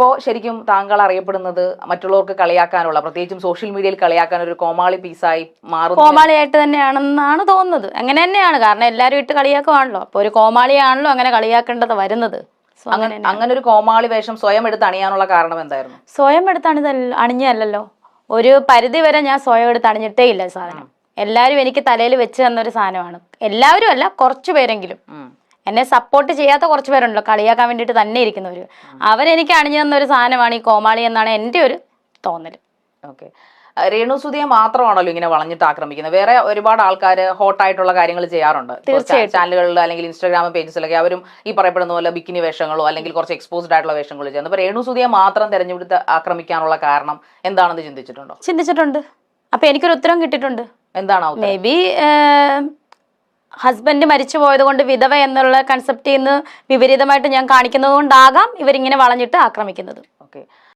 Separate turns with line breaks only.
ഇപ്പോൾ ശരിക്കും താങ്കൾ അറിയപ്പെടുന്നത് മറ്റുള്ളവർക്ക് കളിയാക്കാനുള്ള, പ്രത്യേകിച്ചും സോഷ്യൽ മീഡിയയിൽ കളിയാക്കാൻ ഒരു കോമാളി പീസായി മാറുന്നു.
കോമാളിയായിട്ട് തന്നെയാണെന്നാണ് തോന്നുന്നത്. അങ്ങനെ തന്നെയാണ്, കാരണം എല്ലാവരും ഇട്ട് കളിയാക്കുവാണല്ലോ. അപ്പൊ ഒരു കോമാളിയാണല്ലോ അങ്ങനെ കളിയാക്കേണ്ടത് വരുന്നത്.
അങ്ങനെ ഒരു കോമാളി വേഷം സ്വയം എടുത്ത് അണിയാനുള്ള കാരണം എന്തായിരുന്നു?
സ്വയം എടുത്ത് അണിഞ്ഞല്ലോ. ഒരു പരിധി വരെ ഞാൻ സ്വയം എടുത്ത് അണിഞ്ഞിട്ടേ ഇല്ല സാധനം. എല്ലാവരും എനിക്ക് തലയിൽ വെച്ച് തന്നൊരു സാധനമാണ്. എല്ലാവരും അല്ല, കുറച്ചു പേരെങ്കിലും. എന്നെ സപ്പോർട്ട് ചെയ്യാത്ത കുറച്ച് പേരുണ്ടല്ലോ, കളിയാക്കാൻ വേണ്ടിയിട്ട് തന്നെ ഇരിക്കുന്നവര്. അവരെനിക്ക് അണിഞ്ഞു തന്നൊരു സാധനമാണ് ഈ കോമാളി എന്നാണ് എൻ്റെ ഒരു തോന്നൽ.
ഓക്കെ. രേണുസുതിയെ മാത്രമാണല്ലോ ഇങ്ങനെ വളഞ്ഞിട്ട് ആക്രമിക്കുന്നത്? വേറെ ഒരുപാട് ആൾക്കാർ ഹോട്ടായിട്ടുള്ള കാര്യങ്ങൾ ചെയ്യാറുണ്ട് ചാനലുകളിൽ അല്ലെങ്കിൽ ഇൻസ്റ്റാഗ്രാം പേജസിലൊക്കെ. അവരും ഈ പറയപ്പെടുന്ന പോലെ ബിക്കിനി വേഷങ്ങളോ അല്ലെങ്കിൽ കുറച്ച് എക്സ്പോസ്ഡ് ആയിട്ടുള്ള വേഷങ്ങളോ ചെയ്യുന്നത്. അപ്പൊ രേണുസുതിയെ മാത്രം തെരഞ്ഞെടുത്ത് ആക്രമിക്കാനുള്ള കാരണം എന്താണെന്ന് ചിന്തിച്ചിട്ടുണ്ടോ?
ചിന്തിച്ചിട്ടുണ്ട്. അപ്പൊ എനിക്കൊരു ഉത്തരം കിട്ടിയിട്ടുണ്ട്.
എന്താണ്?
മേ ബി ഹസ്ബൻഡ് മരിച്ചു പോയത് കൊണ്ട് വിധവ എന്നുള്ള കൺസെപ്റ്റിൽ നിന്ന് വിപരീതമായിട്ട് ഞാൻ കാണിക്കുന്നത് കൊണ്ടാകാം ഇവരിങ്ങനെ വളഞ്ഞിട്ട് ആക്രമിക്കുന്നത്.
ഓക്കെ.